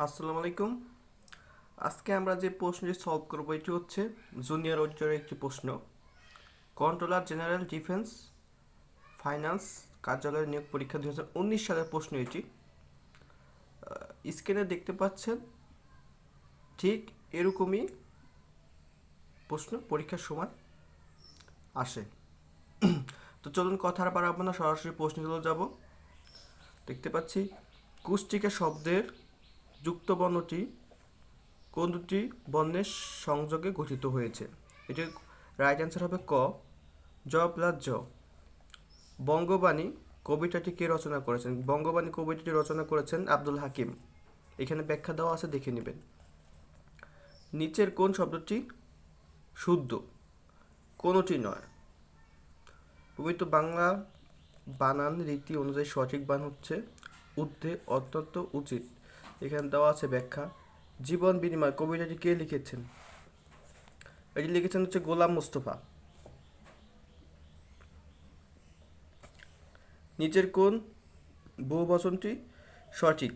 আসসালামু আলাইকুম। আজকে আমরা যে প্রশ্নটি সলভ করব এটি হচ্ছে জুনিয়র অডিটরের একটি প্রশ্ন। কন্ট্রোলার জেনারেল ডিফেন্স ফাইন্যান্স কার্যালয়ের নিয়োগ পরীক্ষা 2019 সালের প্রশ্ন এটি। স্ক্রিনে দেখতে পাচ্ছেন ঠিক এরকমই প্রশ্ন পরীক্ষার সময় আসে। তো চলুন কথা আর বাড়াবো না, সরাসরি প্রশ্নে চলে যাব। দেখতে পাচ্ছি কুষ্টিকা শব্দের যুক্ত বর্ণটি কোন দুটি বর্ণের সংযোগে গঠিত হয়েছে? এটির রাইট অ্যান্সার হবে ক, জ প্লাস জ। বঙ্গবাণী কবিতাটি কে রচনা করেছেন? বঙ্গবাণী কবিতাটি রচনা করেছেন আব্দুল হাকিম। এখানে ব্যাখ্যা দেওয়া আছে, দেখে নেবেন। নিচের কোন শব্দটি শুদ্ধ? কোনটি নয়। প্রমিত বাংলা বানান রীতি অনুযায়ী সঠিক বান হচ্ছে ঊর্ধ্বে অত্যন্ত উচিত। এখানে দেওয়া আছে ব্যাখ্যা। জীবন বিনিময় কবিতাটি কে লিখেছেন? এটি লিখেছেন হচ্ছে গোলাম মুস্তফা। নিচের কোন বহুবচনটি সঠিক?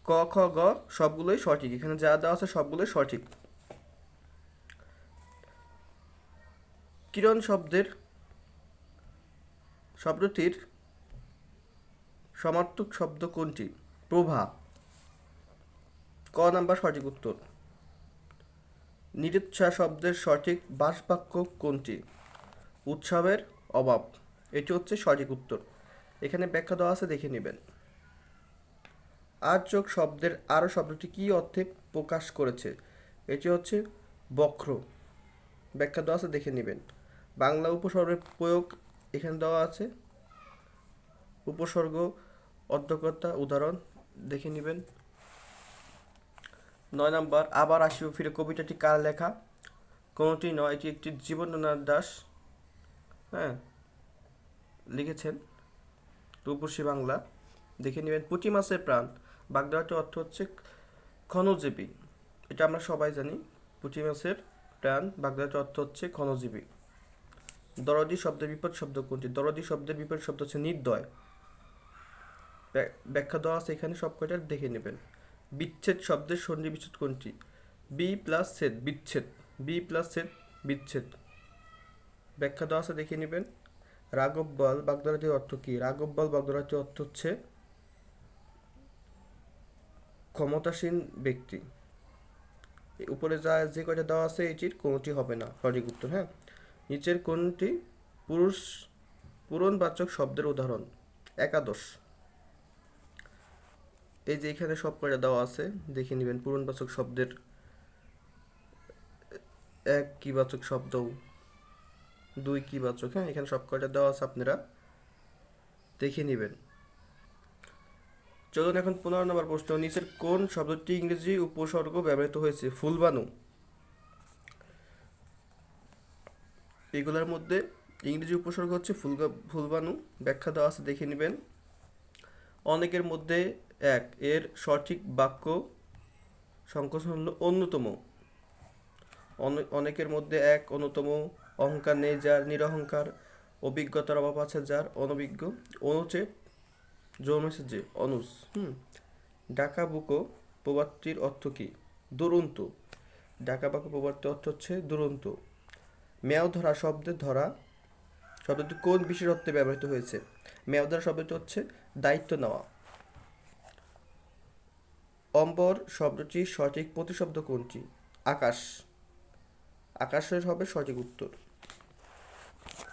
ক, খ, গ সবগুলোই সঠিক। এখানে যা দেওয়া আছে সবগুলোই সঠিক। কিরণ শব্দটির সমার্থক শব্দ কোনটি? প্রভা। ক নাম্বার সঠিক উত্তর। নিরুৎসাহ শব্দের সঠিক বাসবাক্য কোনটি? উৎসবের অভাব। এটি হচ্ছে সঠিক উত্তর। এখানে ব্যাখ্যা দেওয়া আছে, দেখে নেবেন। আর্যোগ শব্দের আরও শব্দটি কী অর্থে প্রকাশ করেছে? এটি হচ্ছে বক্র। ব্যাখ্যা দেওয়া আছে, দেখে নেবেন। বাংলা উপসর্গের প্রয়োগ এখানে দেওয়া আছে। উপসর্গ অর্ধকর্তা উদাহরণ দেখে নেবেন। 9 নাম্বার আবার আসিও ফিরে কবিতাটি কার লেখা? কোনটি নয়, এটি একটি জীবনানন্দ দাশ লিখেছেন। রূপসী বাংলা দেখে নেবেন। পুঁটি মাছের প্রাণ বাগধারাটির অর্থ হচ্ছে ক্ষণজীবী। এটা আমরা সবাই জানি। পুঁটি মাছের প্রাণ বাগধারাটির অর্থ হচ্ছে ক্ষণজীবী। দরদি শব্দের বিপরীত শব্দ কোনটি? দরদি শব্দের বিপরীত শব্দ হচ্ছে নির্দয়। ব্যাখ্যা দেওয়া আছে এখানে, সব কয়টা দেখে নেবেন। বিচ্ছেদ শব্দের সন্ধি বিচ্ছেদ কোনটি? বি প্লাস ছেদ বিচ্ছেদ। বি প্লাস ছেদ বিচ্ছেদ। ব্যাখ্যা দেওয়া আছে, দেখে নেবেন। রাঘব বল বাগধারাটির অর্থ কী? রাঘব বল বাগধারাটির অর্থ হচ্ছে ক্ষমতাসীন ব্যক্তি। উপরে যে কয়টা দেওয়া আছে এটির কোনোটি হবে না সঠিক উত্তর। নিচের কোনটি পূরণবাচক শব্দের উদাহরণ? একাদশ। এই যে এখানে সব কয়টা দেওয়া আছে, দেখে নেবেন। পূরণবাচক শব্দের এক কিবাচক শব্দ, দুই কিবাচক। এখানে সব কয়টা দেওয়া আছে, আপনারা দেখে নেবেন। চলুন এখন 15 নম্বর প্রশ্ন। নিচের কোন শব্দটি ইংরেজি উপসর্গ ব্যবহৃত হয়েছে? ফুলবানু। এগুলোর মধ্যে ইংরেজি উপসর্গ হচ্ছে ফুলবানু। ব্যাখ্যা দেওয়া আছে, দেখে নেবেন। অনেকের মধ্যে এক এর সঠিক বাক্য সংকোচন হলো অন্যতম। অনেকের মধ্যে এক অন্যতম। অহংকার নেই যার, নিরহংকার। অভিজ্ঞতার অভাব আছে যার, অনভিজ্ঞ। অনুচ্ছেদ জন্মেছে যে, অনুস। ডাকা বুকো প্রবাদটির অর্থ কী? দুরন্ত। ডাকা বাক্য প্রবাদটির অর্থ হচ্ছে দুরন্ত। মেয়াও ধরা শব্দের ধরা শব্দটি কোন বিশেষ অর্থে ব্যবহৃত হয়েছে? মেয়াও ধরা শব্দটি হচ্ছে দায়িত্ব নেওয়া। অম্বর শব্দটির সঠিক প্রতিশব্দ কোনটি? আকাশ। আকাশের হবে সঠিক উত্তর।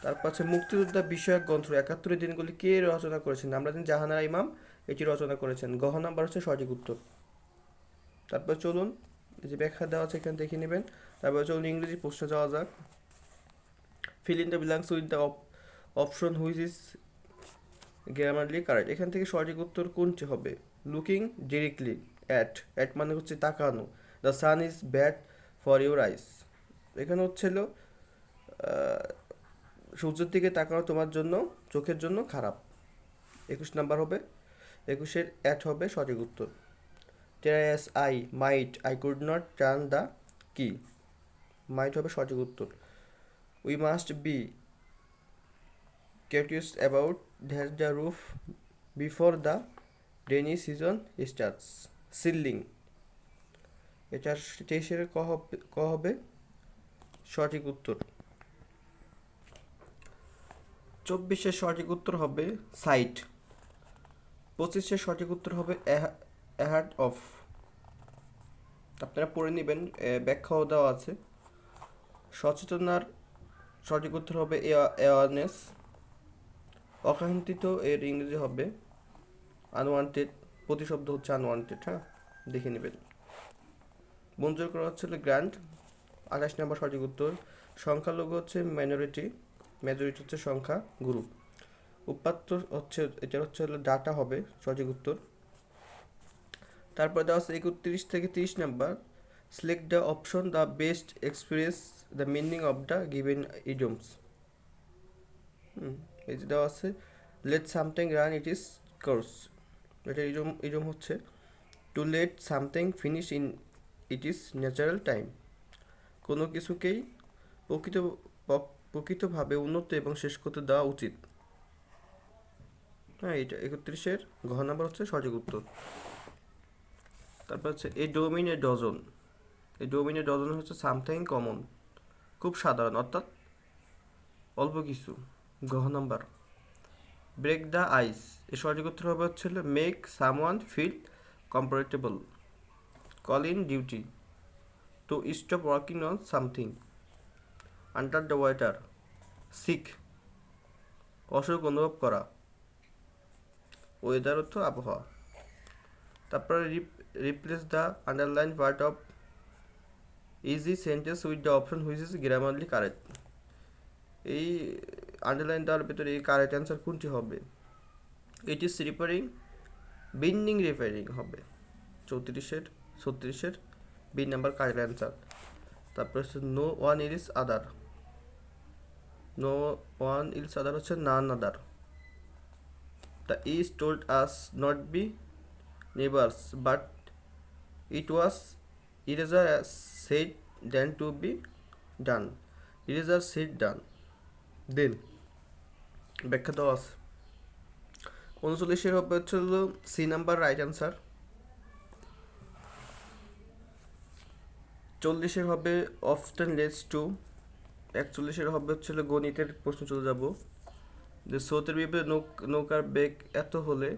তারপর আছে মুক্তিযোদ্ধা বিষয়ক গ্রন্থ 71 দিনগুলি কে রচনা করেছেন? আমরা জানি জাহানারা ইমাম এটি রচনা করেছেন। গহ নাম্বার হচ্ছে সঠিক উত্তর। তারপর চলুন, যে ব্যাখ্যা দেওয়া আছে এখানে দেখে নেবেন। তারপর চলুন ইংরেজি প্রশ্নে যাওয়া যাক। Fill in the blanks with the option which is grammarly correct. এখান থেকে সঠিক উত্তর কোনটি হবে? লুকিং ডিরেক্টলি অ্যাট মানে হচ্ছে তাকানো। The sun is bad for your eyes. এখানে হচ্ছিল সূর্যের দিকে তাকানো তোমার জন্য, চোখের জন্য খারাপ। 21 নাম্বার হবে। 21-এর অ্যাট হবে সঠিক উত্তর। Try as I could not turn the key. Might হবে সঠিক উত্তর। We must be curious about the roof before the rainy season starts. Ceiling. এটা 23-এর ক হবে সঠিক উত্তর। 24-এর সঠিক উত্তর হবে সাইট। 25-এর সঠিক উত্তর হবে অ্যাহার্ড অফ। আপনারা পড়ে নেবেন, ব্যাখ্যাও দেওয়া আছে। সচেতনার সঠিক উত্তর হবে অ্যাওয়ারনেস। অকাঙ্ক্ষিত এর ইংরেজি হবে আনওয়ান্টেড, প্রতিশব্দ হচ্ছে আনওয়ান্টেড। হ্যাঁ, দেখে নেবেন। মঞ্জুর করা হচ্ছে গ্র্যান্ড। 28 নম্বর সঠিক উত্তর। সংখ্যালঘু হচ্ছে মাইনরিটি, মেজরিটি হচ্ছে সংখ্যা গ্রুপ। উপাত্ত হচ্ছে, এটা হচ্ছে ডাটা হবে সঠিক উত্তর। তারপর দেওয়া আছে 31 থেকে 30 number. Select the option the best express the meaning of the given idioms. এই যে দেওয়া আছে let something run it is course. এটা ইডিয়ম হচ্ছে to let something finish in it is natural time. কোনো কিছুকেই প্রকৃতভাবে উন্নত এবং শেষ করতে দেওয়া উচিত। হ্যাঁ, এটা 31-এর ঘ নাম্বার হচ্ছে সঠিক উত্তর। তারপর হচ্ছে এ ডোমিন এ ডজন। এই ডোমিন এ ডজন হচ্ছে সামথিং কমন, খুব সাধারণ, অর্থাৎ অল্প কিছু। ঘ নাম্বার। ব্রেক দ্য আইস, এর সঠিক উত্তর হবে হচ্ছে make someone feel comfortable. Call in duty, to stop working on something. Under the water, sick, অসুখ অনুভব করা। ওয়েদার অর্থ আবহাওয়া। তারপরে replace the underline part of easy sentence with the option which is grammarly correct. এই underline দেওয়ার ভিতরে এই কারেক্ট অ্যান্সার কোনটি হবে? It is repairing, binding repairing হবে 36-এর বি নাম্বার কারেক্ট অ্যান্সার। তারপরে হচ্ছে no one is other. No one is আদার হচ্ছে none other. The is told us not be neighbours but it was eraser said then to be done. Eraser said done then. ব্যাখ্যা দেওয়া আছে। 39-এর হবে হচ্ছে C number right answer. 40-এর হবে often let's two. 41-এর হবে হচ্ছে গণিতের প্রশ্ন চলে যাব। যে স্রোতের বিপরীতে নৌকার বেগ এত হলে,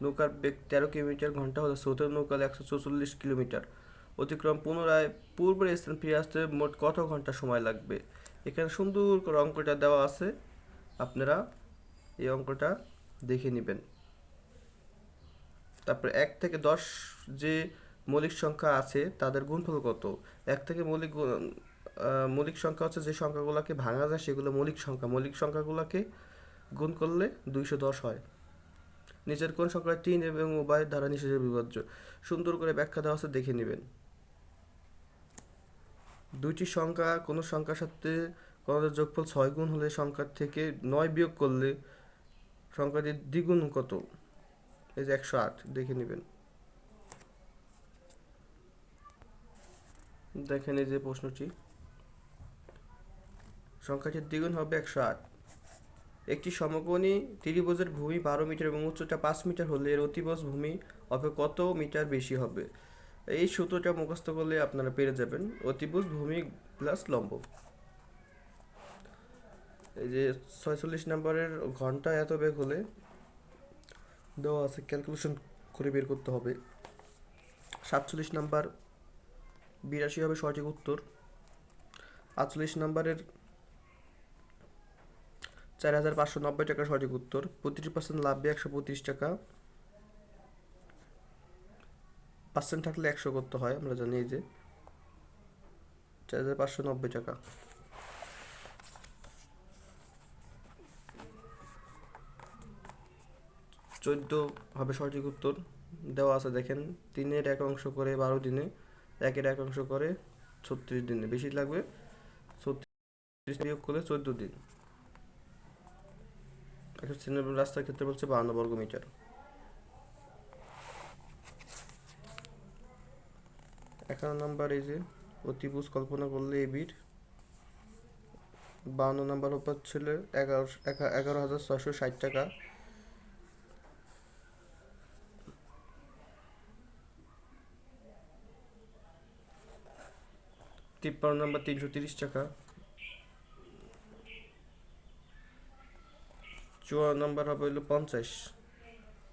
নৌকার বেগ 13 কিলোমিটার ঘন্টা হলে স্রোতের নৌকা 144 কিলোমিটার অতিক্রম পুনরায় পূর্বের স্থান ফিরে আসতে মোট কত ঘন্টা সময় লাগবে? এখানে সুন্দর করে অঙ্কটা দেওয়া আছে, আপনারা এই অঙ্কটা দেখে নেবেন। তারপরে 1 থেকে 10 যে মৌলিক সংখ্যা আছে তাদের গুণফল কত? 1 থেকে মৌলিক সংখ্যা হচ্ছে যে সংখ্যাগুলোকে ভাঙা যায় সেগুলো মৌলিক সংখ্যা। মৌলিক সংখ্যাগুলোকে গুণ করলে 210 হয়। নিচের কোন সংখ্যা 3 এবং উভয় দ্বারা নিঃশেষে বিভাজ্য? সুন্দর করে ব্যাখ্যা দেওয়া আছে, দেখে নেবেন। দুইটি সংখ্যা কোনো সংখ্যার সাথে কোনদের যোগফল 6 গুণ হলে সংখ্যার থেকে 9 বিয়োগ করলে সংখ্যাটির দ্বিগুণ কত? এই যে 108, দেখে নেবেন। দেখেন এই যে প্রশ্নটি, সংখ্যাটির দ্বিগুণ হবে 108। একটি সমকোণী ত্রিভুজের ভূমি 12 মিটার এবং উচ্চতা 5 মিটার হলে এর অতিভুজ ভূমি অপেক্ষা কত মিটার বেশি হবে? এই সূত্রটা মুখস্থ করলে আপনারা পেরে যাবেন। অতিভুজ ভূমি প্লাস লম্ব। এই যে 46 নম্বরের ঘন্টা এত বেগ হলে দেওয়া আছে, ক্যালকুলেশন করে বের করতে হবে। 47 নাম্বার 82 হবে সঠিক উত্তর। 48 নম্বরের 4590 টাকা সঠিক উত্তর। 25% লাভে 125 টাকা। পার্সেন্ট থাকলে 100 করতে হয়, আমরা জানি। এই যে 4590 টাকা। চোদ্দ হবে সঠিক উত্তর। দেওয়া আছে দেখেন, 3-এর 1 অংশ করে 12 দিনে, 1-এর 1 অংশ করে 36 দিনে। বেশি লাগবে 36 বিয়োগ করলে 14 দিন। একটা সিনেমার রাস্তার ক্ষেত্রে বলছে 52 বর্গ মিটার। একান্ন নাম্বার এই যে অতিভুজ কল্পনা করলে এবির 52 নাম্বার হচ্ছিল 11,660 টাকা। 53 নাম্বার 330 টাকা, 54 নাম্বার হবে হলো 50।